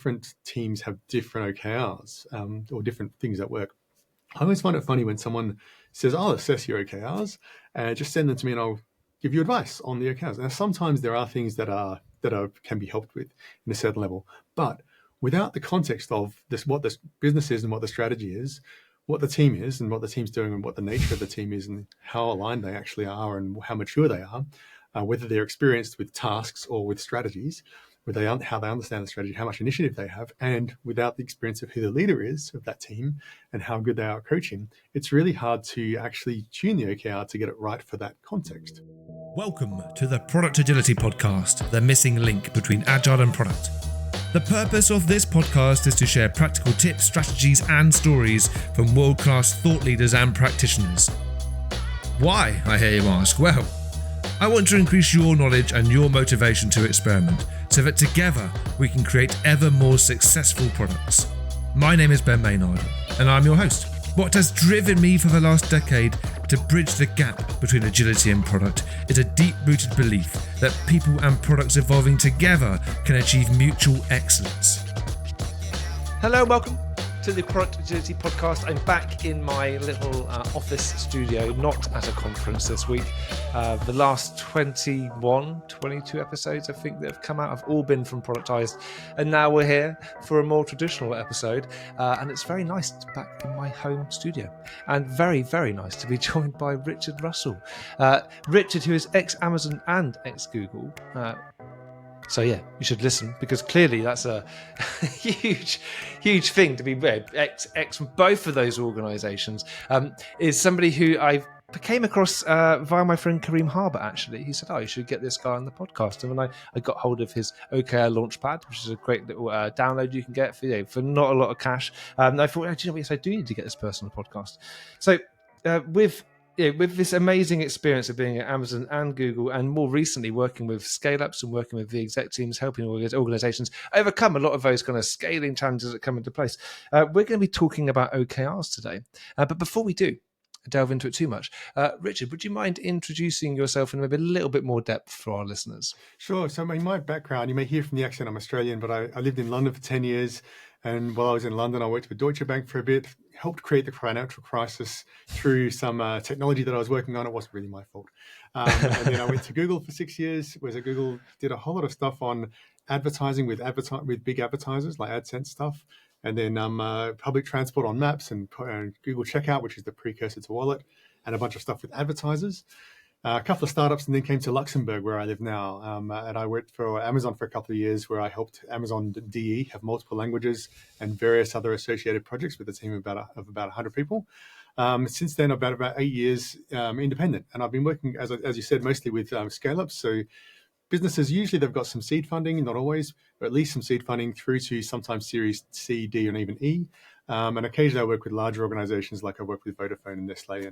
different teams have different OKRs or different things that work. I always find it funny when someone says, I'll assess your OKRs and just send them to me and I'll give you advice on the OKRs. Now, sometimes there are things that can be helped with in a certain level, but without the context of this, what this business is and what the strategy is, what the team is and what the team's doing and what the nature of the team is and how aligned they actually are and how mature they are, whether they're experienced with tasks or with strategies, how they understand the strategy, how much initiative they have, and without the experience of who the leader is of that team and how good they are at coaching, it's really hard to actually tune the OKR to get it right for that context. Welcome to the Product Agility Podcast, the missing link between agile and product. The purpose of this podcast is to share practical tips, strategies, and stories from world-class thought leaders and practitioners. Why, I hear you ask? Well, I want to increase your knowledge and your motivation to experiment so that together we can create ever more successful products. My name is Ben Maynard and I'm your host. What has driven me for the last decade to bridge the gap between agility and product is a deep-rooted belief that people and products evolving together can achieve mutual excellence. Hello, welcome to the Product Agility Podcast. I'm back in my little office studio, not at a conference this week. The last 22 episodes, I think, that have come out have all been from Productized. And now we're here for a more traditional episode. And it's very nice to be back in my home studio. And very, very nice to be joined by Richard Russell. Richard, who is ex-Amazon and ex-Google. So yeah, you should listen because clearly that's a huge thing to be ex from both of those organisations. Is somebody who I came across via my friend Kareem Harbour, actually. He said, you should get this guy on the podcast. And when I got hold of his OKR Launchpad, which is a great little download you can get for not a lot of cash, I thought, do you know what, yes, I do need to get this person on the podcast. So with this amazing experience of being at Amazon and Google, and more recently working with scale-ups and working with the exec teams, helping organizations overcome a lot of those kind of scaling challenges that come into place, we're going to be talking about OKRs today. But before we do delve into it too much, Richard, would you mind introducing yourself in maybe a little bit more depth for our listeners? Sure. So my background, you may hear from the accent, I'm Australian, but I lived in London for 10 years. And while I was in London, I worked for Deutsche Bank for a bit, helped create the financial crisis through some technology that I was working on. It wasn't really my fault. And then I went to Google for 6 years, was at Google, did a whole lot of stuff on advertising with big advertisers like AdSense stuff. And then public transport on maps and Google Checkout, which is the precursor to Wallet, and a bunch of stuff with advertisers. A couple of startups, and then came to Luxembourg, where I live now. And I worked for Amazon for a couple of years, where I helped Amazon DE have multiple languages and various other associated projects with a team of about 100 people. Since then, I've been about 8 years independent, and I've been working, as you said, mostly with scale-ups. So businesses, usually they've got some seed funding, not always, but at least some seed funding through to sometimes Series C, D, and even E. And occasionally I work with larger organizations, like I work with Vodafone and Nestle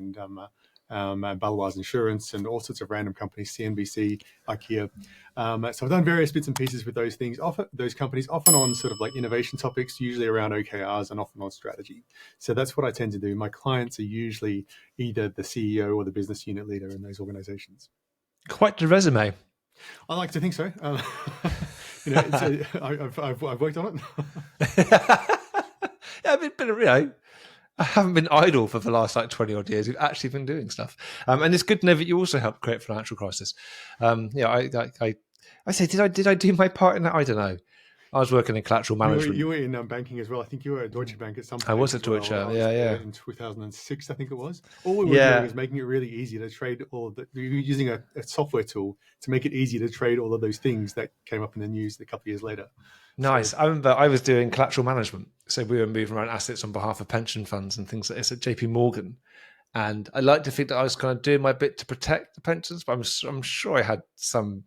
and Baloise Insurance and all sorts of random companies, CNBC, IKEA. So I've done various bits and pieces with those things, those companies, often on sort of like innovation topics, usually around OKRs and often on strategy. So that's what I tend to do. My clients are usually either the CEO or the business unit leader in those organizations. Quite the resume. I like to think so. I've worked on it. Yeah, I haven't been idle for the last 20 odd years. We've actually been doing stuff. And it's good to know that you also helped create financial crisis. I say, did I do my part in that? I don't know. I was working in collateral management. You were in banking as well. I think you were at Deutsche Bank at some point. I was at Deutsche, yeah. In 2006, I think it was. All we were doing was making it really easy to trade all of the, we were using a software tool to make it easy to trade all of those things that came up in the news a couple of years later. Nice. So, I remember I was doing collateral management. So we were moving around assets on behalf of pension funds and things like this at JP Morgan. And I like to think that I was kind of doing my bit to protect the pensions, but I'm sure I had some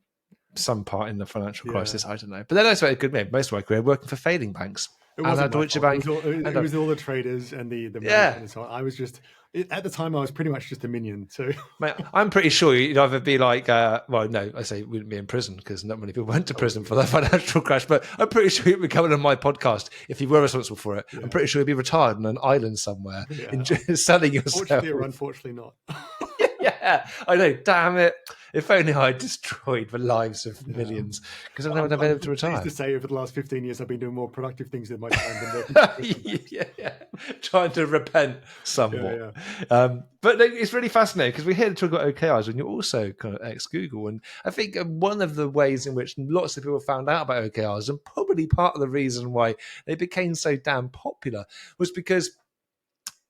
part in the financial crisis. I don't know. But then I spent a good most of my career working for failing banks. It wasn't Deutsche Bank. It was all the traders and the and so on. I was just, at the time, I was pretty much just a minion. So mate, I'm pretty sure you'd either be like, I say you wouldn't be in prison because not many people went to prison for the financial crash, but I'm pretty sure you'd be coming on my podcast if you were responsible for it. Yeah. I'm pretty sure you'd be retired on an island somewhere, selling yourself. Fortunately or unfortunately not. Yeah, I know. Damn it! If only I destroyed the lives of millions, because then I would have been able to Pleased retire. to say over the last 15 years, I've been doing more productive things with my time than working for investment banks. Yeah, trying to repent somewhat. Yeah. But no, it's really fascinating because we're here to talk about OKRs, and you're also kind of ex-Google. And I think one of the ways in which lots of people found out about OKRs, and probably part of the reason why they became so damn popular, was because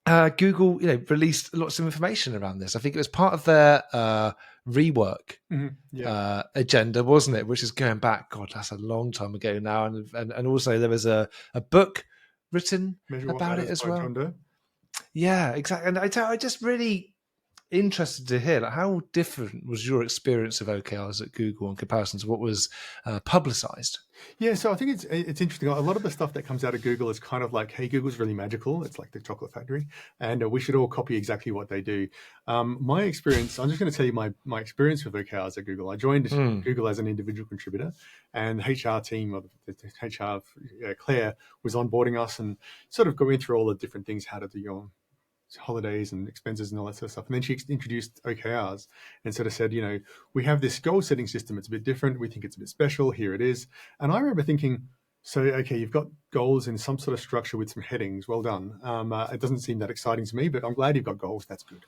Google, released lots of information around this. I think it was part of their rework agenda, wasn't it? Which is going back, God, that's a long time ago now. And also there was a book written about it as well. John Doe. Yeah, exactly. And I just really interested to hear, like, how different was your experience of OKRs at Google in comparison to what was publicized? Yeah, so I think it's interesting. A lot of the stuff that comes out of Google is kind of like, hey, Google's really magical. It's like the chocolate factory, and we should all copy exactly what they do. My experience, I'm just going to tell you my experience with OKRs at Google. I joined Google as an individual contributor, and the HR team, or the HR, Claire, was onboarding us and sort of going through all the different things, how to do your holidays and expenses and all that sort of stuff. And then she introduced OKRs and sort of said, we have this goal setting system. It's a bit different. We think it's a bit special. Here it is. And I remember thinking, so, okay, you've got goals in some sort of structure with some headings. Well done. It doesn't seem that exciting to me, but I'm glad you've got goals. That's good.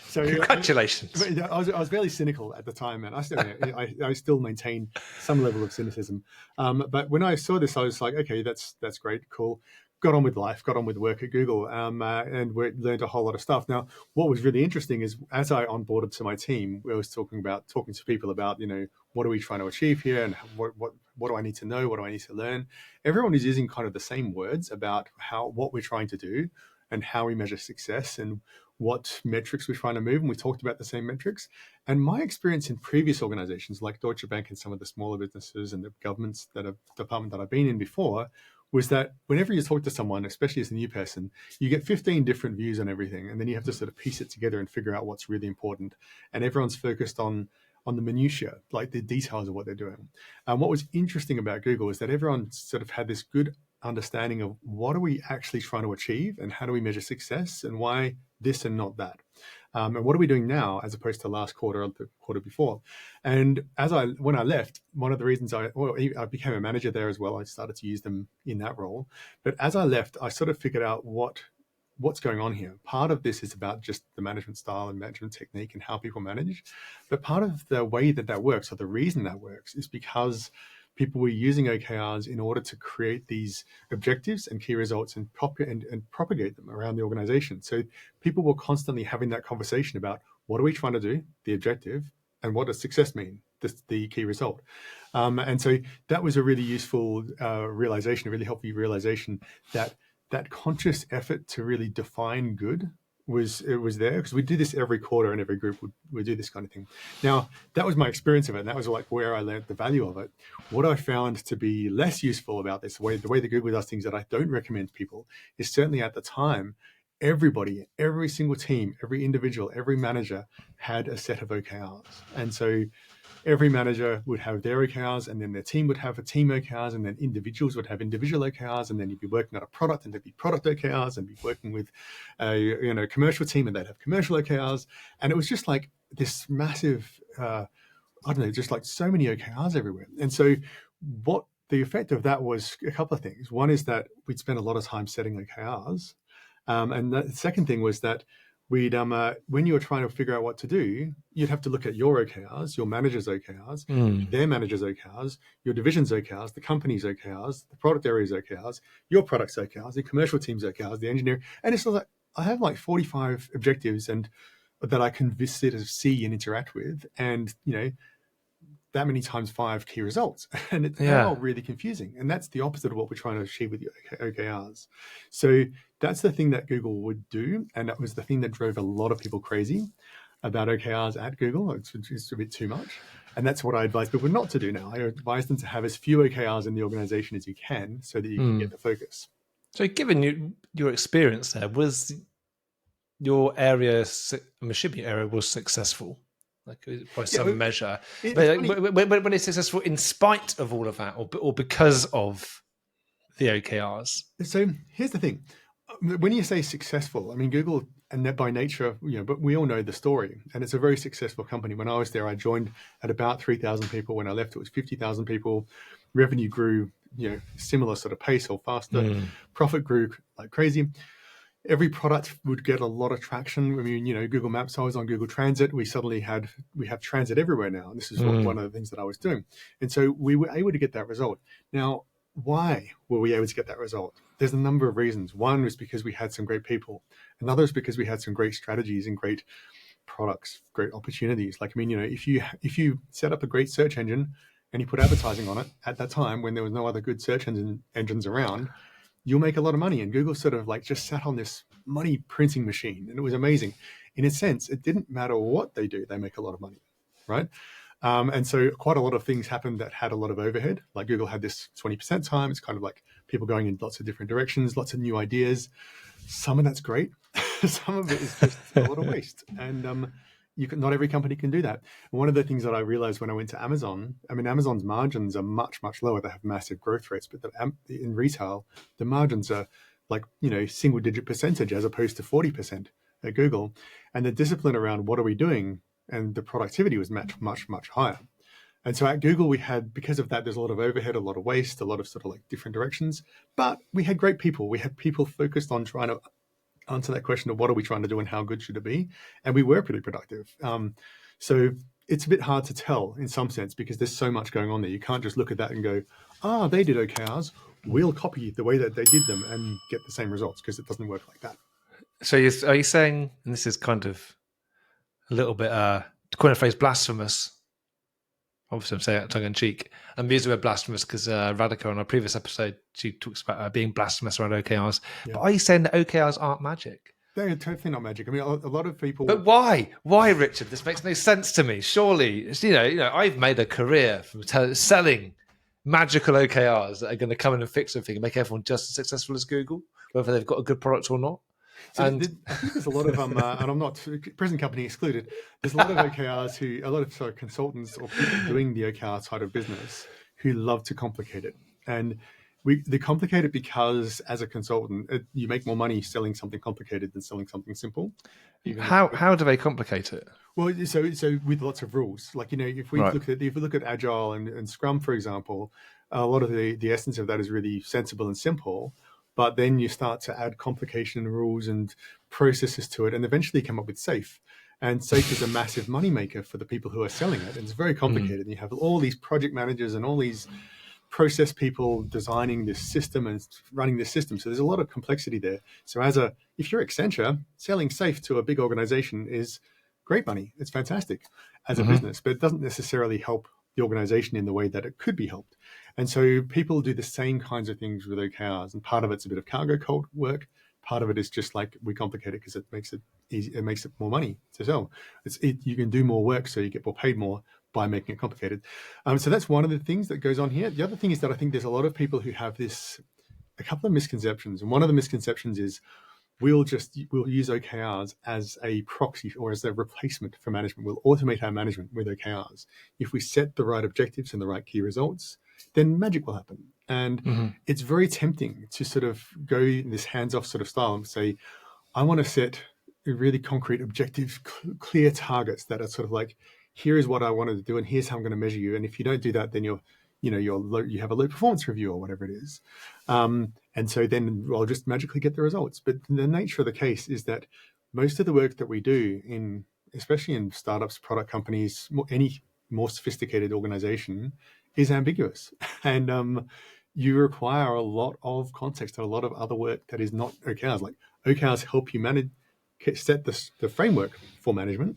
So Congratulations. I was fairly cynical at the time, and I still maintain some level of cynicism. But when I saw this, I was like, okay, that's great, cool. Got on with life, got on with work at Google, and we learned a whole lot of stuff. Now, what was really interesting is as I onboarded to my team, I was talking to people about, what are we trying to achieve here, and what do I need to know, what do I need to learn? Everyone is using kind of the same words about what we're trying to do and how we measure success and what metrics we're trying to move. And we talked about the same metrics. And my experience in previous organizations like Deutsche Bank and some of the smaller businesses and the governments department that I've been in before was that whenever you talk to someone, especially as a new person, you get 15 different views on everything. And then you have to sort of piece it together and figure out what's really important. And everyone's focused on the minutiae, like the details of what they're doing. And what was interesting about Google is that everyone sort of had this good understanding of what are we actually trying to achieve and how do we measure success and why this and not that. And what are we doing now as opposed to last quarter or the quarter before? And when I left, one of the reasons I became a manager there as well. I started to use them in that role. But as I left, I sort of figured out what's going on here. Part of this is about just the management style and management technique and how people manage. But part of the way that works, or the reason that works, is because people were using OKRs in order to create these objectives and key results and propagate them around the organization. So people were constantly having that conversation about what are we trying to do, the objective, and what does success mean, the key result. And so that was a really useful realization, a really helpful realization that conscious effort to really define good was there, because we do this every quarter and every group would do this kind of thing. Now, that was my experience of it, and that was like where I learned the value of it. What I found to be less useful about this, the way that Google does things that I don't recommend to people, is certainly at the time, everybody, every single team, every individual, every manager had a set of OKRs. And so every manager would have their OKRs, and then their team would have a team OKRs, and then individuals would have individual OKRs, and then you'd be working on a product and there'd be product OKRs, and be working with a commercial team and they'd have commercial OKRs. And it was just like this massive, just like so many OKRs everywhere. And so what the effect of that was a couple of things. One is that we'd spend a lot of time setting OKRs. And the second thing was that we'd when you were trying to figure out what to do, you'd have to look at your OKRs, your manager's OKRs, their manager's OKRs, your division's OKRs, the company's OKRs, the product area's OKRs, your product's OKRs, the commercial team's OKRs, the engineering. And it's like, I have like 45 objectives and that I can visit, see and interact with. And, that many times 5 key results. And it's now really confusing. And that's the opposite of what we're trying to achieve with the OKRs. So that's the thing that Google would do. And that was the thing that drove a lot of people crazy about OKRs at Google. It's just a bit too much. And that's what I advise people not to do now. I advise them to have as few OKRs in the organization as you can so that you can get the focus. So given your experience there, was your area, I'm assuming your area was successful? Like by some measure, but when it's successful in spite of all of that, or because of the OKRs. So here's the thing: when you say successful, I mean Google and that by nature, but we all know the story, and it's a very successful company. When I was there, I joined at about 3,000 people. When I left, it was 50,000 people. Revenue grew, similar sort of pace or faster. Profit grew like crazy. Every product would get a lot of traction. I mean, Google Maps, I was on Google Transit. We have transit everywhere now. And this is one of the things that I was doing. And so we were able to get that result. Now, why were we able to get that result? There's a number of reasons. One was because we had some great people. Another is because we had some great strategies and great products, great opportunities. Like, I mean, if you set up a great search engine and you put advertising on it at that time when there was no other good search engines around, you'll make a lot of money. And Google sort of like just sat on this money printing machine, and it was amazing. In a sense, it didn't matter what they do, they make a lot of money, right? And so quite a lot of things happened that had a lot of overhead. Like Google had this 20% time. It's kind of like people going in lots of different directions, lots of new ideas. Some of that's great. Some of it is just a lot of waste. And not every company can do that. And one of the things that I realized when I went to Amazon, I mean, Amazon's margins are much, much lower. They have massive growth rates, but in retail, the margins are like, single digit percentage as opposed to 40% at Google. And the discipline around what are we doing and the productivity was much, much, much higher. And so at Google, we had, because of that, there's a lot of overhead, a lot of waste, a lot of sort of like different directions, but we had great people. We had people focused on trying to answer that question of what are we trying to do and how good should it be? And we were pretty productive. So it's a bit hard to tell in some sense because there's so much going on there. You can't just look at that and go, they did OKRs. We'll copy the way that they did them and get the same results, because it doesn't work like that. So are you saying, and this is kind of a little bit, to coin a phrase, blasphemous? Obviously, I'm saying that tongue in cheek. I'm using the word blasphemous because Radhika on our previous episode, she talks about being blasphemous around OKRs. Yeah. But are you saying that OKRs aren't magic? They're totally not magic. I mean, a lot of people. But why? Why, Richard? This makes no sense to me. Surely, I've made a career from selling magical OKRs that are going to come in and fix everything and make everyone just as successful as Google, whether they've got a good product or not. So I think there's a lot of and I'm not present company excluded. There's a lot of OKRs a lot of consultants or people doing the OKR side of business who love to complicate it, and they complicate it because as a consultant, you make more money selling something complicated than selling something simple. How do they complicate it? Well, so with lots of rules, like if we look at Agile and Scrum, for example, a lot of the essence of that is really sensible and simple. But then you start to add complication and rules and processes to it, and eventually come up with SAFe. And SAFe is a massive moneymaker for the people who are selling it. And it's very complicated. And you have all these project managers and all these process people designing this system and running this system. So there's a lot of complexity there. So if you're Accenture, selling SAFe to a big organization is great money. It's fantastic as a business, but it doesn't necessarily help the organization in the way that it could be helped. And so people do the same kinds of things with OKRs, and part of it's a bit of cargo cult work. Part of it is just like we complicate it because it makes it easy. It makes it more money to sell. You can do more work, so you get more paid more by making it complicated. So that's one of the things that goes on here. The other thing is that I think there's a lot of people who have a couple of misconceptions, and one of the misconceptions is we'll use OKRs as a proxy or as a replacement for management. We'll automate our management with OKRs. If we set the right objectives and the right key results, then magic will happen. And it's very tempting to sort of go in this hands-off sort of style and say, I want to set really concrete objectives, clear targets that are sort of like, here is what I wanted to do, and here's how I'm going to measure you. And if you don't do that, then you have a low performance review or whatever it is. And so then I'll just magically get the results. But the nature of the case is that most of the work that we do especially in startups, product companies, any more sophisticated organization is ambiguous. And you require a lot of context and a lot of other work that is not OKRs. Like OKRs help you set the framework for management,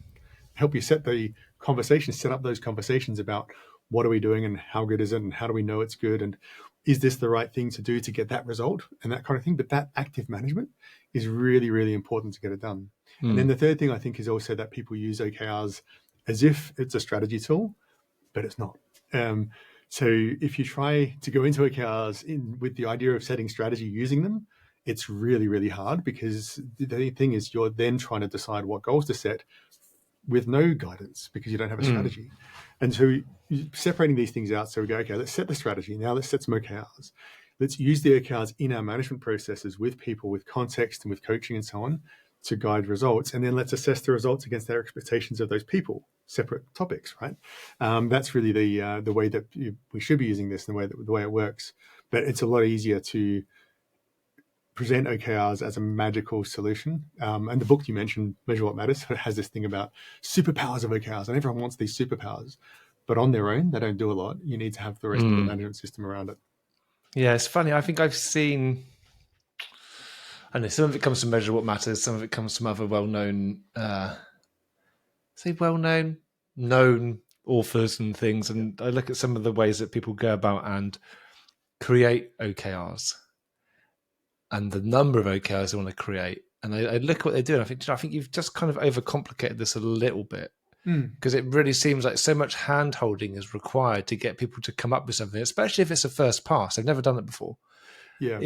help you set up those conversations about what are we doing and how good is it and how do we know it's good and is this the right thing to do to get that result and that kind of thing. But that active management is really, really important to get it done. And then the third thing I think is also that people use OKRs as if it's a strategy tool, but it's not. So if you try to go into OKRs with the idea of setting strategy using them, it's really, really hard, because the thing is you're then trying to decide what goals to set with no guidance because you don't have a strategy. And so separating these things out. So we go, okay, let's set the strategy. Now let's set some OKRs. Let's use the OKRs in our management processes with people, with context and with coaching and so on to guide results, and then let's assess the results against their expectations of those people. Separate topics, right? That's really the way that we should be using this, and the way it works. But it's a lot easier to present OKRs as a magical solution. And the book you mentioned, Measure What Matters, has this thing about superpowers of OKRs, and everyone wants these superpowers. But on their own, they don't do a lot. You need to have the rest of the management system around it. Yeah, it's funny. I think I've seen, I know some of it comes from Measure What Matters, some of it comes from other well-known, known authors and things. And I look at some of the ways that people go about and create OKRs and the number of OKRs they want to create. And I look at what they're doing. I think you've just kind of overcomplicated this a little bit. Because it really seems like so much hand-holding is required to get people to come up with something, especially if it's a first pass. They've never done it before. Yeah,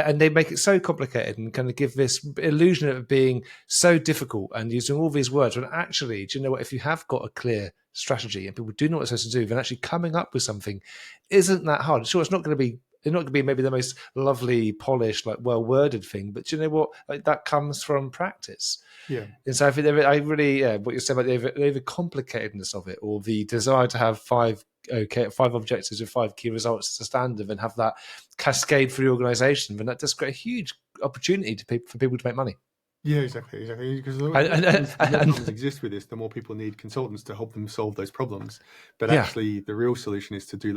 and they make it so complicated and kind of give this illusion of it being so difficult and using all these words. When actually, do you know what? If you have got a clear strategy and people do know what they're supposed to do, then actually coming up with something isn't that hard. Sure, it's not going to be maybe the most lovely, polished, like well-worded thing, but do you know what? Like, that comes from practice. Yeah. And so I really, what you said about the overcomplicatedness of it, or the desire to have five objectives with 5 key results as a standard and have that cascade through the organization, then that does create a huge opportunity for people to make money. Yeah, exactly. Because the more problems exist with this, the more people need consultants to help them solve those problems. But actually, the real solution is to do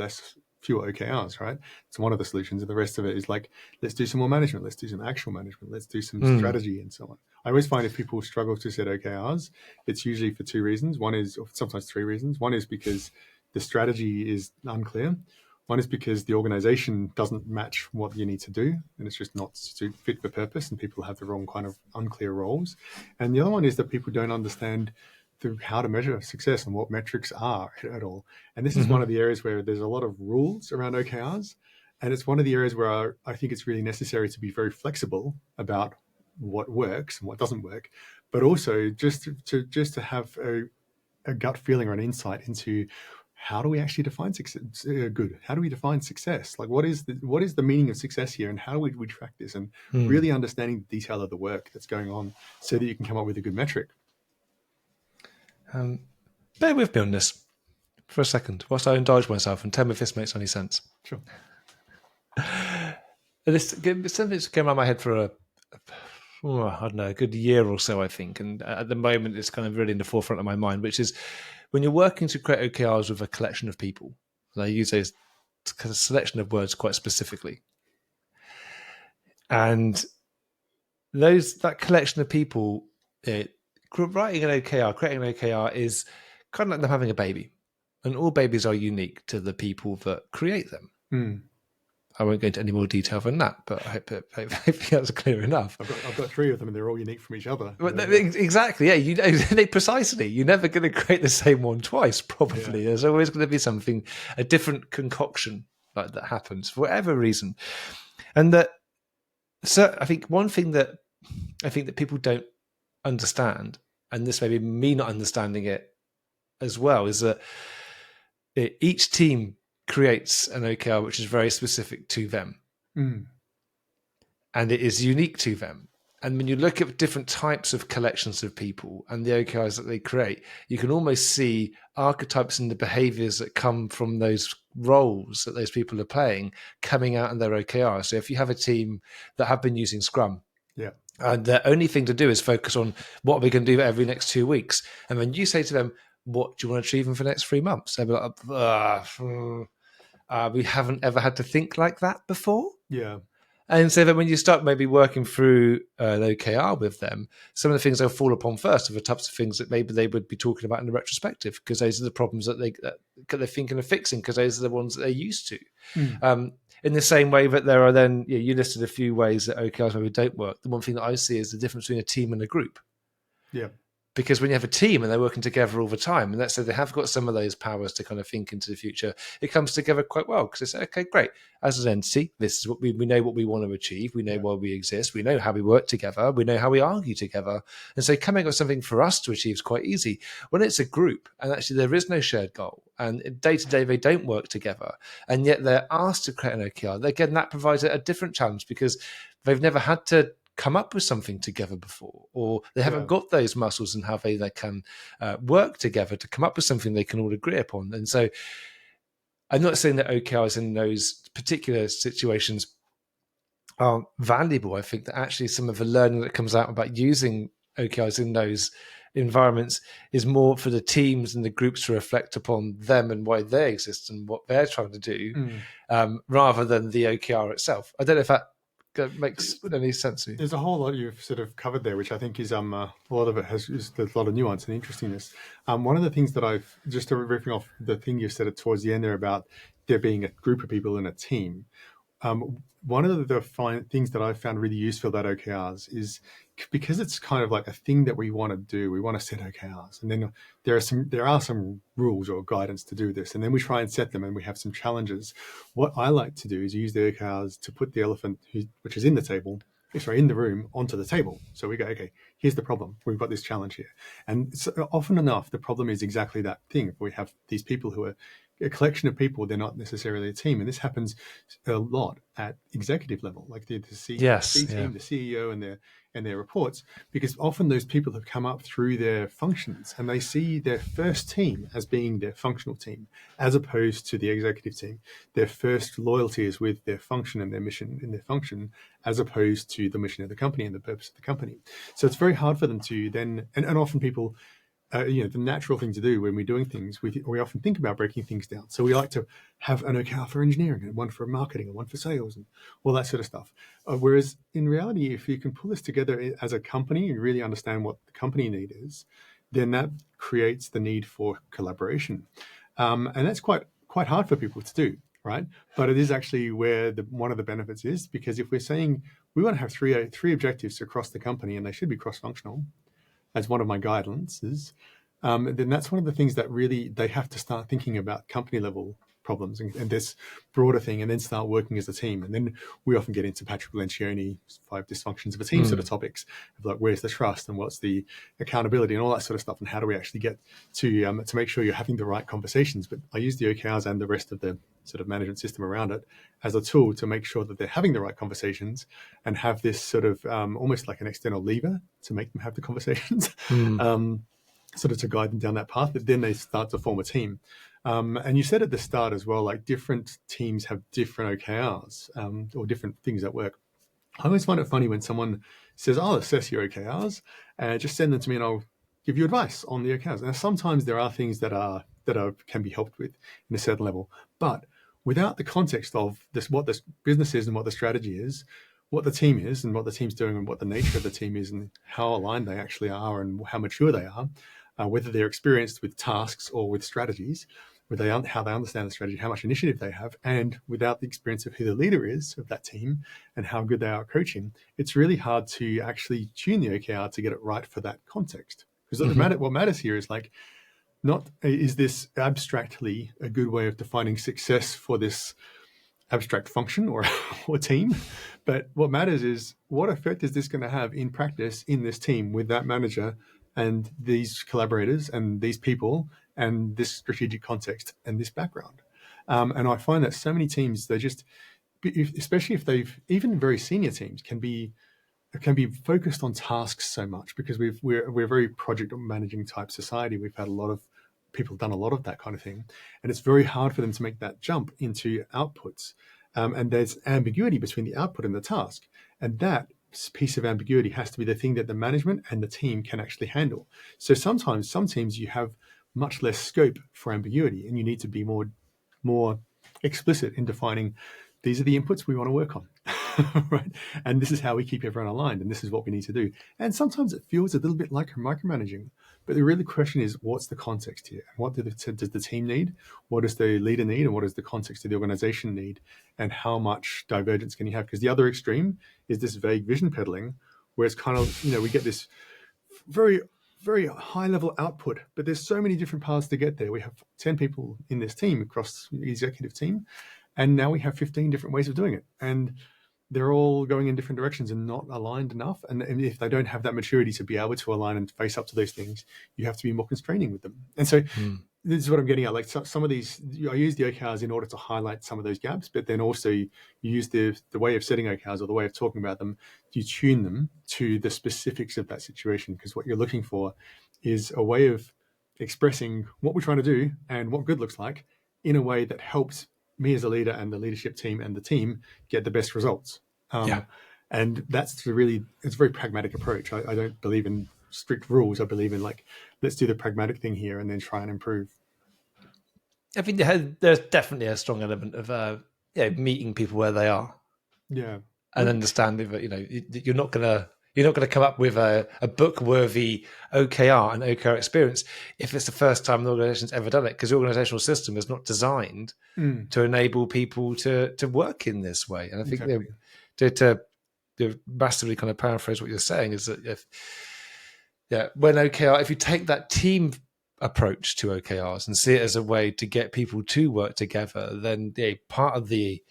fewer OKRs, right? It's one of the solutions, and the rest of it is like, let's do some more management, let's do some actual management, let's do some strategy and so on. I always find if people struggle to set OKRs, it's usually for 2 reasons. One is, or sometimes 3 reasons. One is because the strategy is unclear. One is because the organization doesn't match what you need to do, and it's just not fit for purpose, and people have the wrong kind of unclear roles. And the other one is that people don't understand how to measure success and what metrics are at all. And this is one of the areas where there's a lot of rules around OKRs, and it's one of the areas where I think it's really necessary to be very flexible about what works and what doesn't work, but also just to have a gut feeling or an insight into how do we actually define success? Good. How do we define success? Like, what is the meaning of success here, and how do we track this? And really understanding the detail of the work that's going on, so that you can come up with a good metric. Bear with me on this for a second, whilst I indulge myself, and tell me if this makes any sense. Sure. Something's came around my head for I don't know, a good year or so, I think. And at the moment, it's kind of really in the forefront of my mind, which is when you're working to create OKRs with a collection of people, and I use those kind of selection of words quite specifically. And that collection of people, writing an OKR, creating an OKR is kind of like them having a baby. And all babies are unique to the people that create them. I won't go into any more detail than that, but I hope that's clear enough. I've got 3 of them, and they're all unique from each other. Exactly, yeah. Precisely. You're never going to create the same one twice, probably. Yeah. There's always going to be something, a different concoction like that happens for whatever reason. And so I think one thing that people don't understand, and this may be me not understanding it as well, is that each team creates an OKR which is very specific to them. And it is unique to them. And when you look at different types of collections of people and the OKRs that they create, you can almost see archetypes in the behaviors that come from those roles that those people are playing coming out in their OKR. So if you have a team that have been using Scrum, and the only thing to do is focus on what we're going to do every next 2 weeks. And when you say to them, what do you want to achieve for the next 3 months? They'll be like, we haven't ever had to think like that before. Yeah. And so that when you start maybe working through an OKR with them, some of the things they'll fall upon first are the types of things that maybe they would be talking about in the retrospective, because those are the problems that they're thinking of fixing, because those are the ones that they're used to. In the same way that there are then, you listed a few ways that OKRs maybe don't work. The one thing that I see is the difference between a team and a group. Yeah. Because when you have a team and they're working together all the time, and let's say they have got some of those powers to kind of think into the future, it comes together quite well, because they say, okay, great. As an entity, this is what we know what we want to achieve. We know why we exist. We know how we work together. We know how we argue together. And so coming up with something for us to achieve is quite easy. When it's a group and actually there is no shared goal, and day to day they don't work together, and yet they're asked to create an OKR, again, that provides a different challenge, because they've never had to come up with something together before, or they haven't Yeah. got those muscles and how they can work together to come up with something they can all agree upon. And so I'm not saying that OKRs in those particular situations are valuable. I think that actually some of the learning that comes out about using OKRs in those environments is more for the teams and the groups to reflect upon them and why they exist and what they're trying to do, rather than the OKR itself. I don't know if that makes any sense to you. There's a whole lot you've sort of covered there, which I think is a lot of it there's a lot of nuance and interestingness. One of the things that I've just riffing off the thing you said towards the end there about there being a group of people in a team. One of the things that I've found really useful about OKRs is because it's kind of like a thing that we want to do. We want to set OKRs, and then there are some rules or guidance to do this, and then we try and set them, and we have some challenges. What I like to do is use the OKRs to put the elephant, which is in the room, onto the table. So we go, okay, here's the problem. We've got this challenge here, and so often enough, the problem is exactly that thing. We have these people who are a collection of people, they're not necessarily a team. And this happens a lot at executive level, like the C team, the CEO and their reports, because often those people have come up through their functions and they see their first team as being their functional team, as opposed to the executive team. Their first loyalty is with their function and their mission in their function, as opposed to the mission of the company and the purpose of the company. So it's very hard for them to then, and often people, the natural thing to do when we're doing things, we often think about breaking things down. So we like to have an OKR for engineering and one for marketing and one for sales and all that sort of stuff. Whereas in reality, if you can pull this together as a company and really understand what the company need is, then that creates the need for collaboration. And that's quite hard for people to do, right? But it is actually where one of the benefits is, because if we're saying we want to have three objectives across the company and they should be cross-functional, as one of my guidelines, then that's one of the things that really they have to start thinking about company level problems and this broader thing, and then start working as a team. And then we often get into Patrick Lencioni 5 dysfunctions of a team sort of topics of like, where's the trust and what's the accountability and all that sort of stuff, and how do we actually get to make sure you're having the right conversations. But I use the OKRs and the rest of the sort of management system around it as a tool to make sure that they're having the right conversations and have this sort of almost like an external lever to make them have the conversations, sort of to guide them down that path. But then they start to form a team. And you said at the start as well, like different teams have different OKRs or different things that work. I always find it funny when someone says, I'll assess your OKRs, just send them to me and I'll give you advice on the OKRs. Now, sometimes there are things that can be helped with in a certain level, but without the context of what this business is and what the strategy is, what the team is and what the team's doing and what the nature of the team is and how aligned they actually are and how mature they are, whether they're experienced with tasks or with strategies, how they understand the strategy, how much initiative they have, and without the experience of who the leader is of that team and how good they are at coaching, it's really hard to actually tune the OKR to get it right for that context. Because what matters here is like, not is this abstractly a good way of defining success for this abstract function or team, but what matters is what effect is this going to have in practice in this team with that manager and these collaborators and these people and this strategic context and this background. And I find that so many teams, they just, especially if even very senior teams can be focused on tasks so much, because we're a very project managing type society. We've had a lot of people done a lot of that kind of thing, and it's very hard for them to make that jump into outputs. And there's ambiguity between the output and the task, and that piece of ambiguity has to be the thing that the management and the team can actually handle. So sometimes some teams you have much less scope for ambiguity, and you need to be more explicit in defining these are the inputs we want to work on. Right? And this is how we keep everyone aligned, and this is what we need to do. And sometimes it feels a little bit like micromanaging, but the really question is, what's the context here? What does the team need? What does the leader need? And what does the context of the organization need? And how much divergence can you have? Because the other extreme is this vague vision peddling, where it's kind of, we get this very, very high level output, but there's so many different paths to get there. We have 10 people in this team across the executive team, and now we have 15 different ways of doing it. And they're all going in different directions and not aligned enough. And if they don't have that maturity to be able to align and face up to those things, you have to be more constraining with them. And so this is what I'm getting at. Like some of these, I use the OKRs in order to highlight some of those gaps, but then also you use the way of setting OKRs or the way of talking about them. You tune them to the specifics of that situation, because what you're looking for is a way of expressing what we're trying to do and what good looks like in a way that helps me as a leader and the leadership team and the team get the best results. And that's it's a very pragmatic approach. I don't believe in strict rules. I believe in let's do the pragmatic thing here and then try and improve. I think there's definitely a strong element of meeting people where they are. Yeah. And understanding that, you're not gonna come up with a book-worthy OKR and OKR experience if it's the first time the organization's ever done it, because the organizational system is not designed to enable people to work in this way. And I think to massively kind of paraphrase what you're saying is that when OKR, if you take that team approach to OKRs and see it as a way to get people to work together, then part of the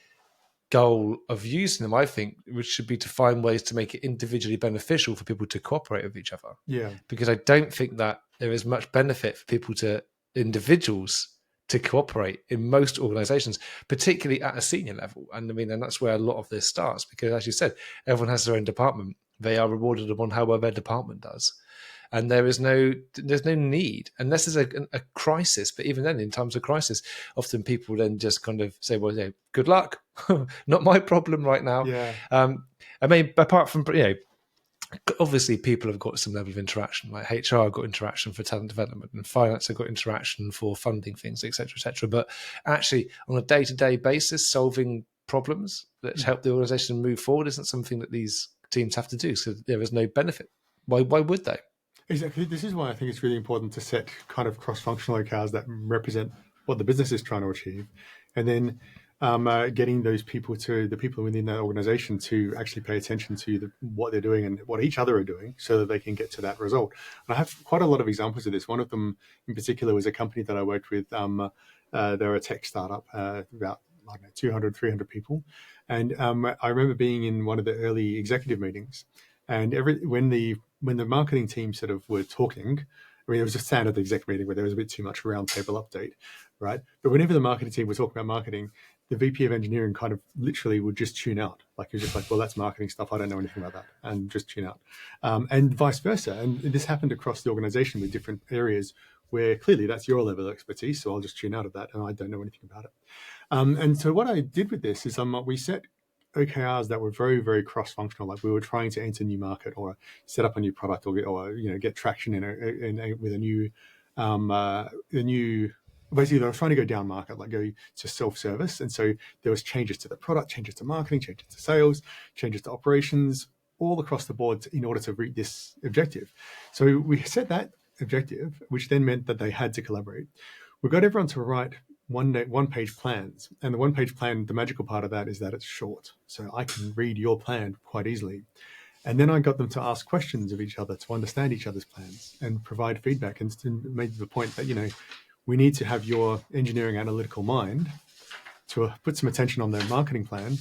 goal of using them, I think, which should be to find ways to make it individually beneficial for people to cooperate with each other. Yeah. Because I don't think that there is much benefit for individuals to cooperate in most organizations, particularly at a senior level. And and that's where a lot of this starts, because as you said, everyone has their own department. They are rewarded upon how well their department does. And there's no need, unless there's a crisis. But even then, in times of crisis, often people then just kind of say, well, good luck. Not my problem right now. Yeah. Apart from, obviously people have got some level of interaction, like HR have got interaction for talent development, and finance have got interaction for funding things, et cetera, et cetera. But actually, on a day-to-day basis, solving problems that help the organization move forward isn't something that these teams have to do. So there is no benefit. Why would they? Exactly. This is why I think it's really important to set kind of cross-functional OKRs that represent what the business is trying to achieve, and then getting the people within that organization to actually pay attention to what they're doing and what each other are doing, so that they can get to that result. And I have quite a lot of examples of this. One of them in particular was a company that I worked with. They're a tech startup, about 200, 300 people. And I remember being in one of the early executive meetings, and when the marketing team sort of were talking, it was a standard exec meeting where there was a bit too much roundtable update, right? But whenever the marketing team was talking about marketing, the VP of engineering kind of literally would just tune out. Like, he was just like, well, that's marketing stuff. I don't know anything about that, and just tune out. And vice versa. And this happened across the organization with different areas where clearly that's your level of expertise. So I'll just tune out of that, and I don't know anything about it. And so what I did with this is we set OKRs that were very, very cross-functional. Like, we were trying to enter a new market, or set up a new product, or get traction with a new basically they were trying to go down market, like go to self-service. And so there was changes to the product, changes to marketing, changes to sales, changes to operations, all across the board in order to reach this objective. So we set that objective, which then meant that they had to collaborate. We got everyone to write one-page plans. And the one-page plan, the magical part of that is that it's short. So I can read your plan quite easily. And then I got them to ask questions of each other to understand each other's plans and provide feedback, and made the point that, we need to have your engineering analytical mind to put some attention on their marketing plan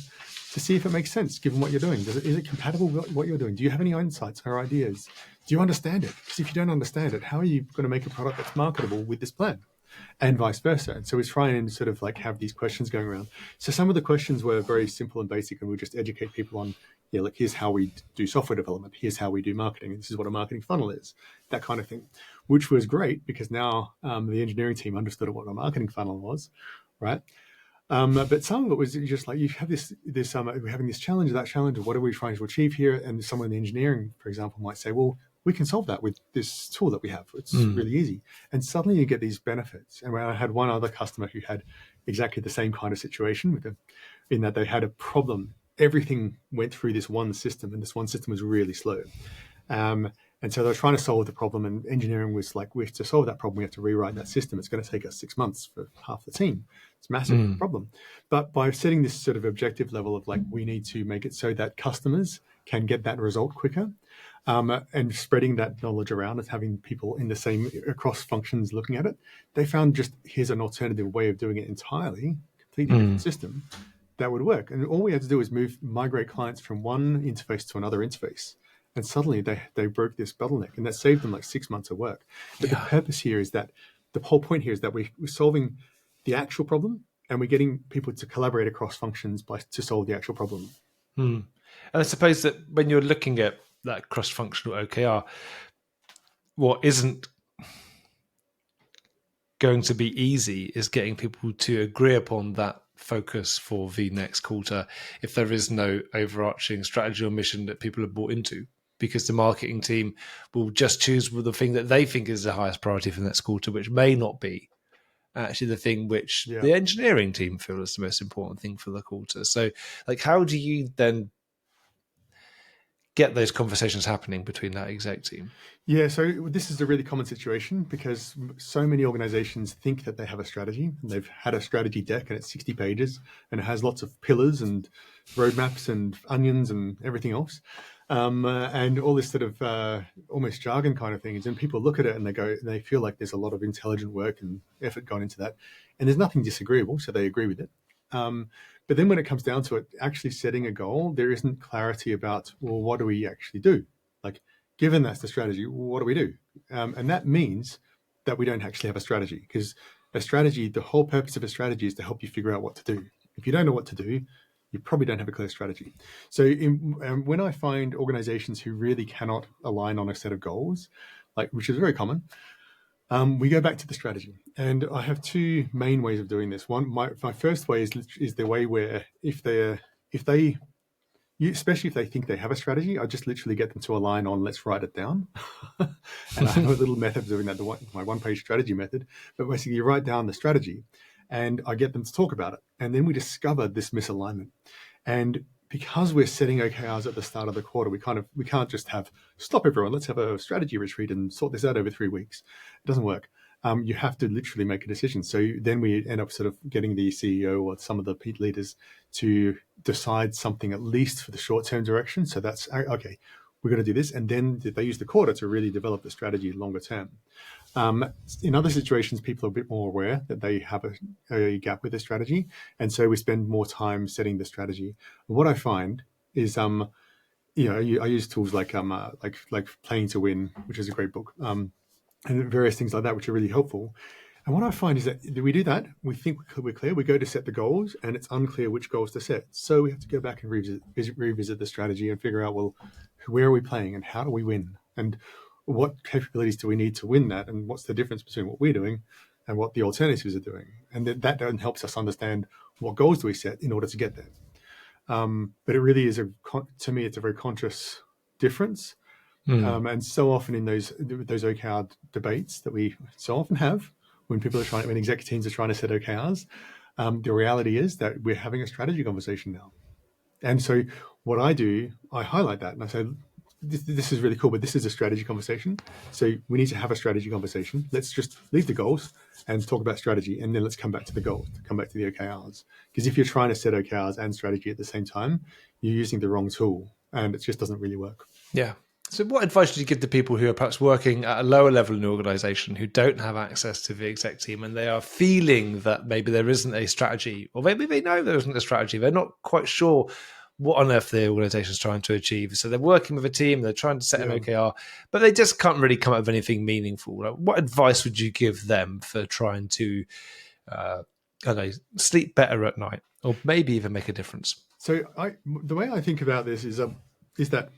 to see if it makes sense given what you're doing. Is it compatible with what you're doing? Do you have any insights or ideas? Do you understand it? Because if you don't understand it, how are you going to make a product that's marketable with this plan? And vice versa. And so we try and sort of have these questions going around. So some of the questions were very simple and basic, and we just educate people on, here's how we do software development. Here's how we do marketing. And this is what a marketing funnel is, that kind of thing, which was great because now the engineering team understood what a marketing funnel was, right? But some of it was just like, you have we're having this challenge, that challenge, of what are we trying to achieve here? And someone in the engineering, for example, might say, well, we can solve that with this tool that we have. It's really easy. And suddenly you get these benefits. And when I had one other customer who had exactly the same kind of situation with them, in that they had a problem. Everything went through this one system, and this one system was really slow. And so they were trying to solve the problem, and engineering was like, we have to solve that problem. We have to rewrite that system. It's going to take us 6 months for half the team. It's a massive problem. But by setting this sort of objective level of we need to make it so that customers can get that result quicker, and spreading that knowledge around and having people in the same across functions looking at it, they found here's an alternative way of doing it entirely, completely different system that would work. And all we had to do was migrate clients from one interface to another interface. And suddenly they broke this bottleneck, and that saved them 6 months of work. But the purpose here is that the whole point here is that we're solving the actual problem, and we're getting people to collaborate across functions to solve the actual problem. And I suppose that when you're looking at that cross-functional OKR, what isn't going to be easy is getting people to agree upon that focus for the next quarter if there is no overarching strategy or mission that people are bought into, because the marketing team will just choose the thing that they think is the highest priority for the next quarter, which may not be actually the thing which the engineering team feel is the most important thing for the quarter. So like, how do you then get those conversations happening between that exec team? Yeah, so this is a really common situation because so many organizations think that they have a strategy, and they've had a strategy deck and it's 60 pages and it has lots of pillars and roadmaps and onions and everything else. And all this sort of almost jargon kind of things. And people look at it and they feel like there's a lot of intelligent work and effort gone into that. And there's nothing disagreeable, so they agree with it. But then when it comes down to it, actually setting a goal, there isn't clarity about, well, what do we actually do? Like, given that's the strategy, what do we do? And that means that we don't actually have a strategy, because a strategy, the whole purpose of a strategy is to help you figure out what to do. If you don't know what to do, you probably don't have a clear strategy. So when I find organizations who really cannot align on a set of goals, which is very common, we go back to the strategy. And I have two main ways of doing this. One, my first way is the way where especially if they think they have a strategy, I just literally get them to align on, let's write it down. And I have a little method of doing that, my one-page strategy method. But basically, you write down the strategy, and I get them to talk about it. And then we discover this misalignment. And because we're setting OKRs at the start of the quarter, we can't just stop everyone, let's have a strategy retreat and sort this out over 3 weeks. It doesn't work. You have to literally make a decision. So then we end up sort of getting the CEO or some of the leaders to decide something, at least for the short-term direction. So that's, okay, we're going to do this. And then they use the quarter to really develop the strategy longer term. In other situations, people are a bit more aware that they have a gap with the strategy. And so we spend more time setting the strategy. What I find is, I use tools like Playing to Win, which is a great book, and various things like that, which are really helpful. And what I find is that we do that, we think we're clear, we go to set the goals, and it's unclear which goals to set. So we have to go back and revisit the strategy and figure out, well, where are we playing and how do we win? And what capabilities do we need to win that? And what's the difference between what we're doing and what the alternatives are doing? And that then helps us understand what goals do we set in order to get there. But it really is, to me, it's a very conscious difference. And so often in those OKR debates that we so often have, when exec teams are trying to set OKRs, the reality is that we're having a strategy conversation now. And so what I do, I highlight that and I say, this is really cool, but this is a strategy conversation. So we need to have a strategy conversation. Let's just leave the goals and talk about strategy. And then let's come back to the goals, come back to the OKRs. Because if you're trying to set OKRs and strategy at the same time, you're using the wrong tool and it just doesn't really work. Yeah. So what advice would you give to people who are perhaps working at a lower level in the organization, who don't have access to the exec team, and they are feeling that maybe there isn't a strategy, or maybe they know there isn't a strategy, they're not quite sure what on earth the organization is trying to achieve. So they're working with a team, they're trying to set an OKR, but they just can't really come up with anything meaningful. Like, what advice would you give them for trying to sleep better at night, or maybe even make a difference? So the way I think about this is that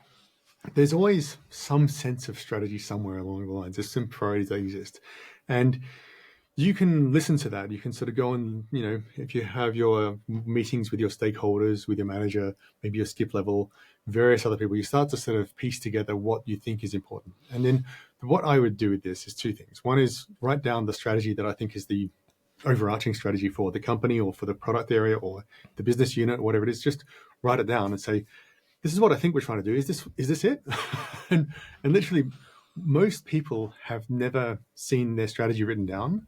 there's always some sense of strategy somewhere along the lines. There's some priorities that exist. And you can listen to that. You can sort of go and, if you have your meetings with your stakeholders, with your manager, maybe your skip level, various other people, you start to sort of piece together what you think is important. And then what I would do with this is two things. One is write down the strategy that I think is the overarching strategy for the company or for the product area or the business unit, or whatever it is. Just write it down and say, this is what I think we're trying to do. Is this it? and literally, most people have never seen their strategy written down.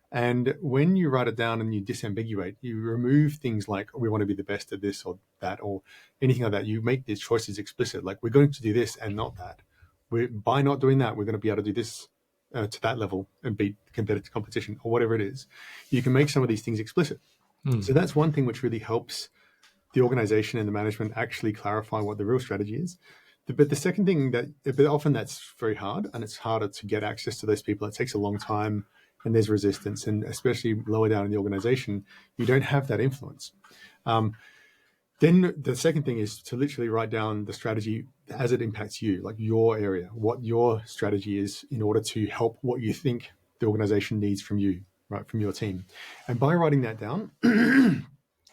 And when you write it down and you disambiguate, you remove things like, we want to be the best at this or that, or anything like that. You make these choices explicit, like we're going to do this and not that. By not doing that, we're going to be able to do this to that level and beat competitive competition or whatever it is. You can make some of these things explicit. So that's one thing which really helps the organization and the management actually clarify what the real strategy is. But the second thing but often that's very hard, and it's harder to get access to those people. It takes a long time, and there's resistance, and especially lower down in the organization, you don't have that influence. Then the second thing is to literally write down the strategy as it impacts you, like your area, what your strategy is in order to help what you think the organization needs from you, right, from your team. And by writing that down,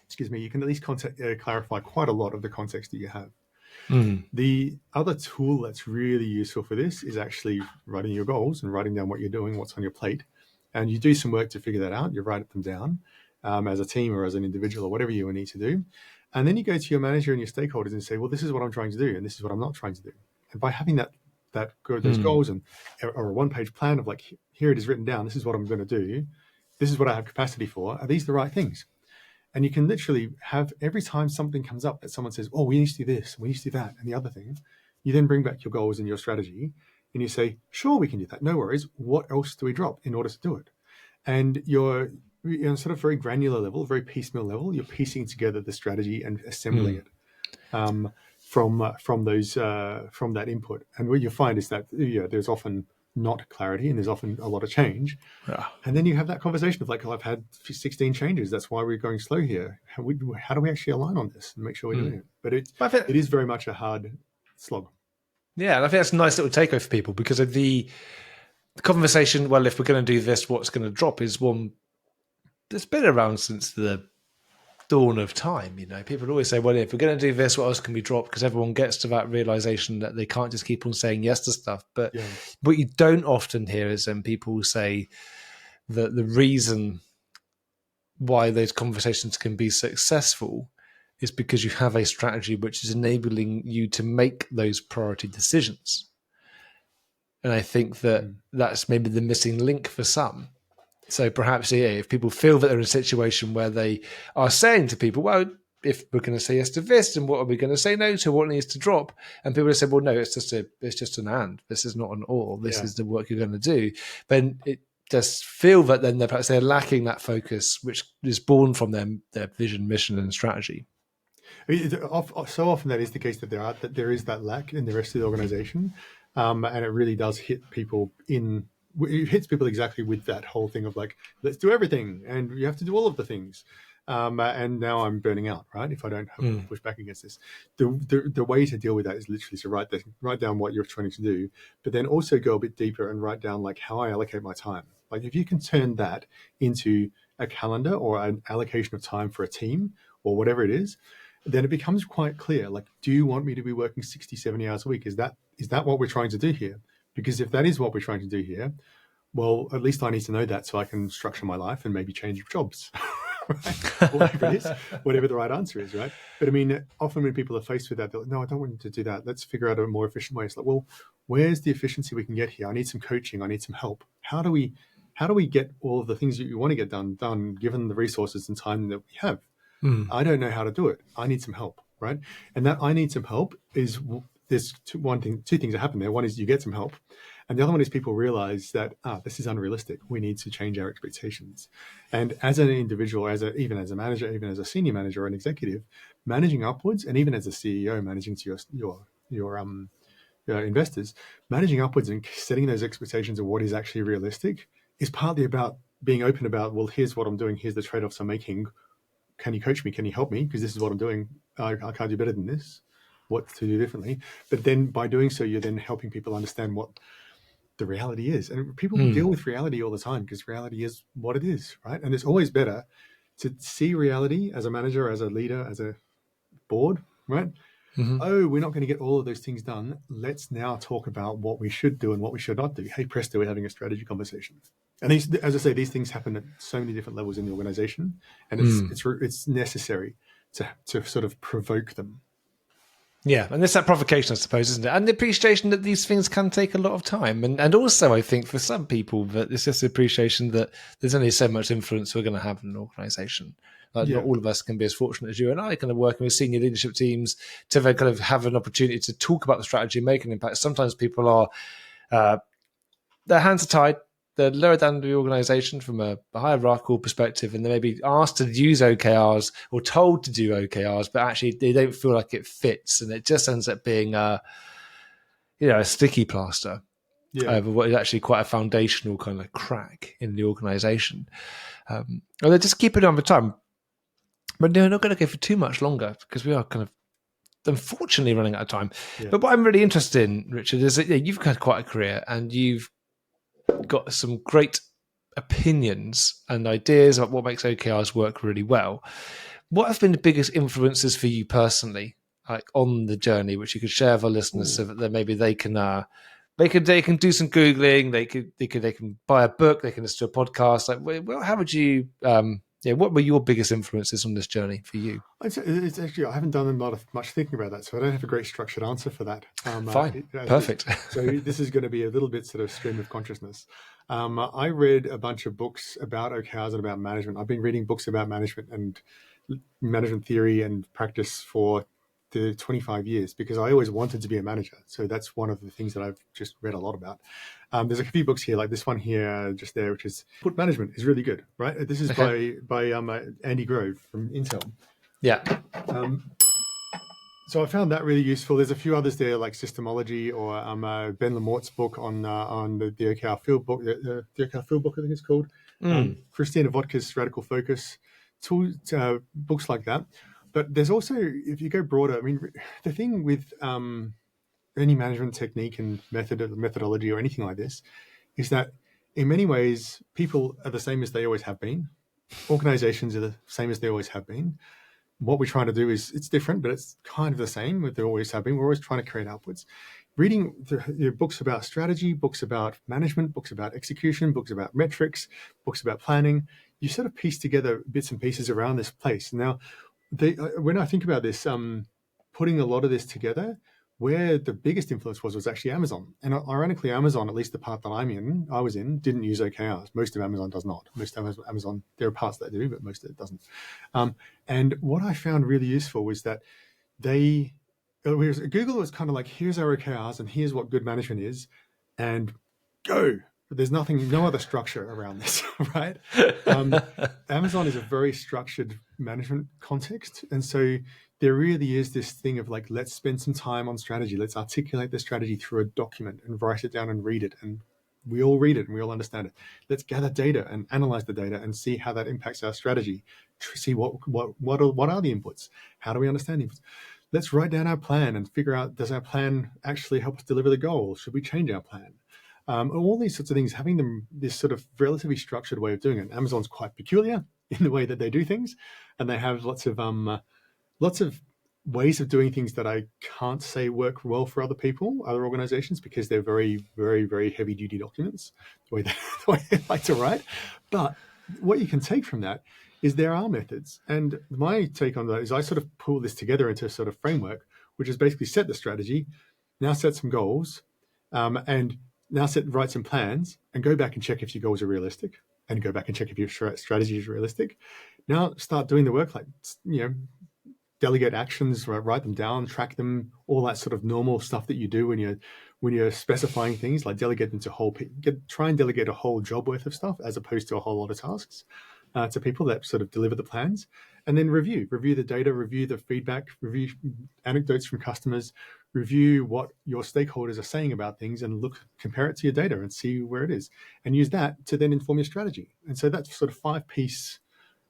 excuse me, you can at least clarify quite a lot of the context that you have. The other tool that's really useful for this is actually writing your goals and writing down what you're doing, what's on your plate. And you do some work to figure that out. You write them down as a team or as an individual or whatever you need to do. And then you go to your manager and your stakeholders and say, well, this is what I'm trying to do, and this is what I'm not trying to do. And by having those goals or a one-page plan of like, here it is written down, this is what I'm going to do, this is what I have capacity for, are these the right things? And you can literally have, every time something comes up that someone says, oh, we need to do this, we need to do that, and the other thing, you then bring back your goals and your strategy, and you say, sure, we can do that, no worries, what else do we drop in order to do it? And you're sort of very granular level, very piecemeal level, you're piecing together the strategy and assembling it from that input. And what you find is that there's often not clarity and there's often a lot of change. Yeah. And then you have that conversation of like, oh, I've had 16 changes. That's why we're going slow here. How do we actually align on this and make sure we're doing it? But it is very much a hard slog. Yeah, and I think that's a nice little takeaway for people, because of the conversation, well, if we're going to do this, what's going to drop, is one that's been around since the dawn of time. People always say, well, if we're going to do this, what else can we drop? Because everyone gets to that realization that they can't just keep on saying yes to stuff. But what you don't often hear is people say that the reason why those conversations can be successful is because you have a strategy which is enabling you to make those priority decisions. And I think that that's maybe the missing link for some. So perhaps, if people feel that they're in a situation where they are saying to people, well, if we're going to say yes to this, then what are we going to say no to? What needs to drop? And people have said, well, no, it's just an and. This is not an or. This is the work you're going to do. Then it does feel that then perhaps they're lacking that focus, which is born from their vision, mission, and strategy. So often that is the case, that there is that lack in the rest of the organization, and it really does hit people it hits people exactly with that whole thing of like, let's do everything and you have to do all of the things. And now I'm burning out, right? If I don't push back against this, the way to deal with that is literally to write down what you're trying to do, but then also go a bit deeper and write down like how I allocate my time. Like if you can turn that into a calendar or an allocation of time for a team or whatever it is, then it becomes quite clear. Like, do you want me to be working 60, 70 hours a week? Is that what we're trying to do here? Because if that is what we're trying to do here, well, at least I need to know that so I can structure my life and maybe change jobs, right? Whatever it is, whatever the right answer is, right? But I mean, often when people are faced with that, they're like, no, I don't want you to do that. Let's figure out a more efficient way. It's like, well, where's the efficiency we can get here? I need some coaching. I need some help. How do we get all of the things that you want to get done, given the resources and time that we have? I don't know how to do it. I need some help, right? And that I need some help is, there's two things that happen there. One is you get some help, and the other one is people realize that this is unrealistic. We need to change our expectations. And as an individual, even as a manager, even as a senior manager or an executive, managing upwards, and even as a CEO managing to your investors, managing upwards and setting those expectations of what is actually realistic is partly about being open about, well, here's what I'm doing, here's the trade-offs I'm making. Can you coach me? Can you help me? Because this is what I'm doing. I can't do better than this. What to do differently. But then by doing so, you're then helping people understand what the reality is. And people deal with reality all the time because reality is what it is, right? And it's always better to see reality as a manager, as a leader, as a board, right? Oh, we're not going to get all of those things done. Let's now talk about what we should do and what we should not do. Hey, presto, we're having a strategy conversation. And as I say, these things happen at so many different levels in the organization, and it's necessary to sort of provoke them. Yeah, and it's that provocation, I suppose, isn't it? And the appreciation that these things can take a lot of time. And also, I think, for some people, that it's just the appreciation that there's only so much influence we're going to have in an organisation. Not all of us can be as fortunate as you and I, kind of working with senior leadership teams to then kind of have an opportunity to talk about the strategy and make an impact. Sometimes people are, their hands are tied. They're lower down the organisation from a hierarchical perspective, and they may be asked to use OKRs or told to do OKRs, but actually they don't feel like it fits, and it just ends up being a sticky plaster. But what is actually quite a foundational kind of crack in the organisation. And they just keep it on the time. But no, we're not going to go for too much longer because we are kind of unfortunately running out of time. Yeah. But what I'm really interested in, Richard, is that you've had quite a career and you've got some great opinions and ideas about what makes OKRs work really well. What have been the biggest influences for you personally, like on the journey, which you could share with our listeners so that maybe they can do some Googling, they can buy a book, they can listen to a podcast. Like, how would you? What were your biggest influences on this journey for you? It's actually, I haven't done much thinking about that, so I don't have a great structured answer for that. Fine, perfect. So this is going to be a little bit sort of stream of consciousness. I read a bunch of books about OKRs and about management. I've been reading books about management and management theory and practice for the 25 years because I always wanted to be a manager. So that's one of the things that I've just read a lot about. There's a few books here, like this one here, just there, which is Put Management is really good, right? This is by Andy Grove from Intel. Yeah. So I found that really useful. There's a few others there, like Systemology or Ben Lamourte's book on the OKR Field book, the OKR Field book, I think it's called. Christina Vodka's Radical Focus, tools, books like that. But there's also, if you go broader, I mean, the thing with any management technique and methodology or anything like this is that in many ways, people are the same as they always have been. Organizations are the same as they always have been. What we're trying to do is, it's different, but it's kind of the same what they always have been. We're always trying to create outputs. Reading books about strategy, books about management, books about execution, books about metrics, books about planning, you sort of piece together bits and pieces around this place. Now, when I think about this, putting a lot of this together, where the biggest influence was actually Amazon. And ironically, Amazon, at least the part that I was in, didn't use OKRs. Most of Amazon does not. Most of Amazon, there are parts that do, but most of it doesn't. And what I found really useful was that Google was kind of like, here's our OKRs and here's what good management is, and go. There's no other structure around this, right? Amazon is a very structured management context. And so there really is this thing of like, let's spend some time on strategy. Let's articulate the strategy through a document and write it down and read it. And we all read it and we all understand it. Let's gather data and analyze the data and see how that impacts our strategy. See what are the inputs? How do we understand the inputs? Let's write down our plan and figure out, does our plan actually help us deliver the goal? Should we change our plan? All these sorts of things, having them this sort of relatively structured way of doing it. Amazon's quite peculiar in the way that they do things, and they have lots of ways of doing things that I can't say work well for other people, other organizations, because they're very, very, very heavy duty documents, the way they like to write. But what you can take from that is there are methods. And my take on that is I sort of pull this together into a sort of framework, which is basically set the strategy, now set some goals, and now write some plans and go back and check if your goals are realistic and go back and check if your strategy is realistic. Now start doing the work, like, delegate actions, write them down, track them, all that sort of normal stuff that you do when you're specifying things, like delegate them to try and delegate a whole job worth of stuff as opposed to a whole lot of tasks to people that sort of deliver the plans. And then review the data, review the feedback, review anecdotes from customers, review what your stakeholders are saying about things, and compare it to your data and see where it is, and use that to then inform your strategy. And so that's sort of 5-piece,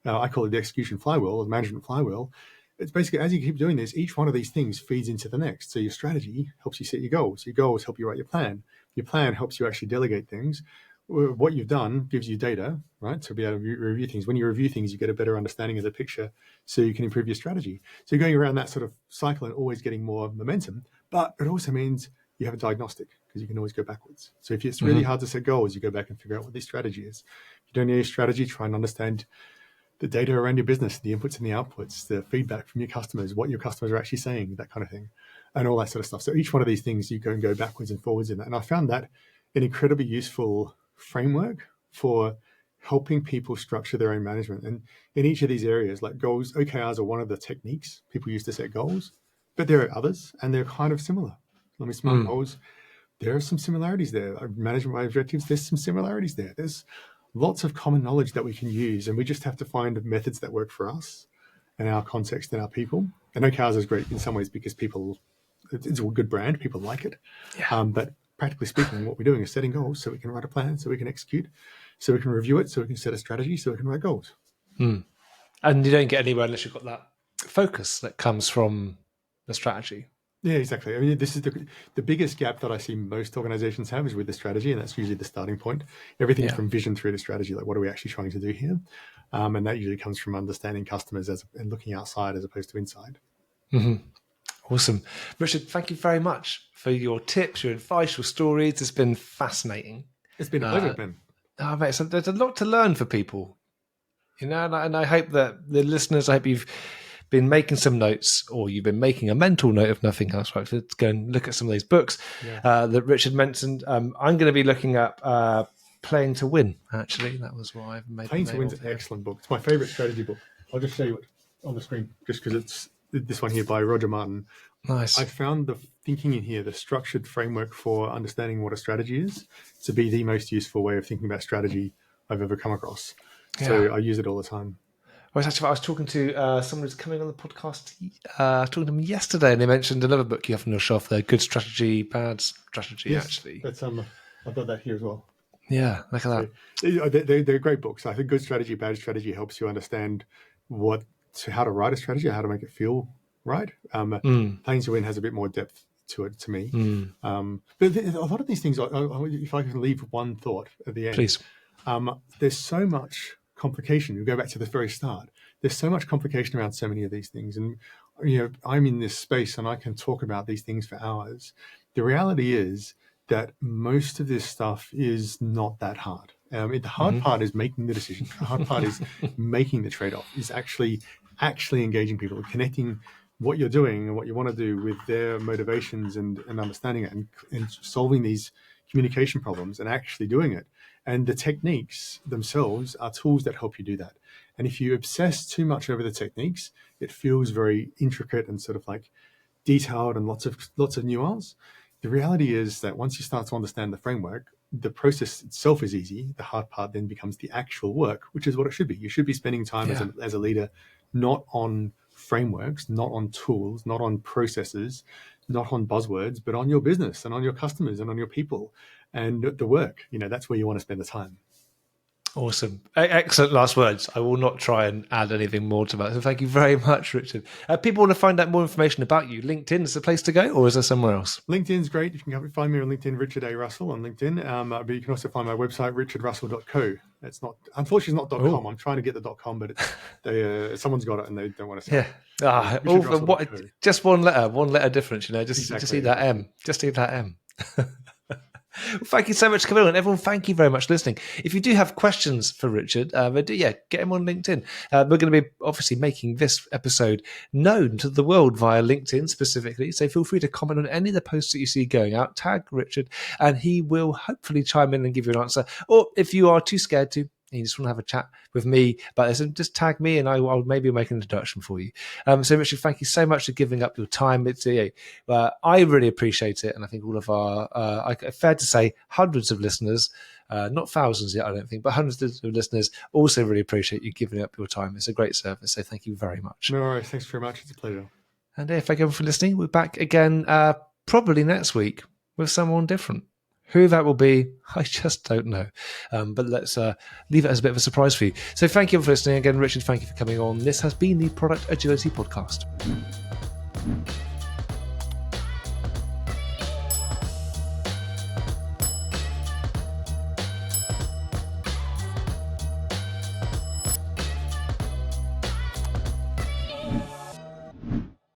I call it the execution flywheel, or the management flywheel. It's basically, as you keep doing this, each one of these things feeds into the next. So your strategy helps you set your goals. Your goals help you write your plan. Your plan helps you actually delegate things. What you've done gives you data, right, to be able to review things. When you review things, you get a better understanding of the picture so you can improve your strategy. So you're going around that sort of cycle and always getting more momentum, but it also means you have a diagnostic because you can always go backwards. So if it's really hard to set goals, you go back and figure out what the strategy is. If you don't need a strategy, try and understand the data around your business, the inputs and the outputs, the feedback from your customers, what your customers are actually saying, that kind of thing, and all that sort of stuff. So each one of these things, you go backwards and forwards in that. And I found that an incredibly useful framework for helping people structure their own management. And in each of these areas, like goals, OKRs are one of the techniques people use to set goals, but there are others and they're kind of similar. I mean, SMART goals, there are some similarities there. Management by objectives, there's some similarities there. There's lots of common knowledge that we can use, and we just have to find methods that work for us and our context and our people. And OKRs is great in some ways because it's a good brand, people like it. Yeah. But practically speaking, what we're doing is setting goals so we can write a plan, so we can execute, so we can review it, so we can set a strategy, so we can write goals. And you don't get anywhere unless you've got that focus that comes from the strategy. Yeah, exactly. I mean, this is the biggest gap that I see most organizations have is with the strategy, and that's usually the starting point. Everything from vision through to strategy, like what are we actually trying to do here? And that usually comes from understanding customers and looking outside as opposed to inside. Mm-hmm. Awesome. Richard, thank you very much for your tips, your advice, your stories. It's been fascinating. It's been a pleasure, Ben. Oh, mate, so there's a lot to learn for people, and I hope that the listeners, I hope you've been making some notes, or you've been making a mental note of nothing else, right? Let's go and look at some of these books that Richard mentioned. I'm going to be looking up Playing to Win, actually. That was what I've made. Playing to Win is an excellent book. It's my favorite strategy book. I'll just show you it on the screen, just because it's this one here by Roger Martin. Nice. I found the thinking in here, the structured framework for understanding what a strategy is, to be the most useful way of thinking about strategy I've ever come across. So I use it all the time. I was talking to someone who's coming on the podcast, talking to them yesterday, and they mentioned another book you have on your shelf there, Good Strategy, Bad Strategy, actually. That's I've got that here as well. Yeah, look at that. They're great books. I think Good Strategy, Bad Strategy helps you understand how to write a strategy, how to make it feel right. Playing to Win has a bit more depth to it, to me. But a lot of these things, if I can leave one thought at the end. Please. There's so much complication. You go back to the very start. There's so much complication around so many of these things. And, I'm in this space and I can talk about these things for hours. The reality is that most of this stuff is not that hard. The hard part is making the decision. The hard part is making the trade-off, is actually engaging people, connecting what you're doing and what you want to do with their motivations and understanding it and solving these communication problems and actually doing it. And the techniques themselves are tools that help you do that. And if you obsess too much over the techniques, it feels very intricate and sort of like detailed and lots of nuance. The reality is that once you start to understand the framework, the process itself is easy. The hard part then becomes the actual work, which is what it should be. You should be spending time as a leader, not on frameworks, not on tools, not on processes, not on buzzwords, but on your business and on your customers and on your people and the work. That's where you want to spend the time. Awesome. Excellent last words. I will not try and add anything more to that. So thank you very much, Richard. People want to find out more information about you. LinkedIn is the place to go, or is there somewhere else? LinkedIn's great. You can find me on LinkedIn, Richard A. Russell on LinkedIn. But you can also find my website, richardrussell.co. It's not, unfortunately, it's not .com. I'm trying to get the .com, but someone's got it and they don't want to say it. Just one letter difference, Just eat that M. Just eat that M. Well, thank you so much for coming on. Everyone, thank you very much for listening. If you do have questions for Richard, get him on LinkedIn. We're going to be obviously making this episode known to the world via LinkedIn specifically. So feel free to comment on any of the posts that you see going out. Tag Richard, and he will hopefully chime in and give you an answer. Or if you are too scared to, and you just want to have a chat with me about this, and just tag me and I'll maybe make an introduction for you. So Richard, thank you so much for giving up your time. It's I really appreciate it, and I think all of our fair to say hundreds of listeners, not thousands yet I don't think, but hundreds of listeners also really appreciate you giving up your time. It's a great service, so thank you very much. No worries, thanks very much. It's a pleasure. And thank you everyone for listening. We're back again probably next week with someone different. Who that will be, I just don't know. But let's leave it as a bit of a surprise for you. So thank you for listening. Again, Richard, thank you for coming on. This has been the Product Agility Podcast.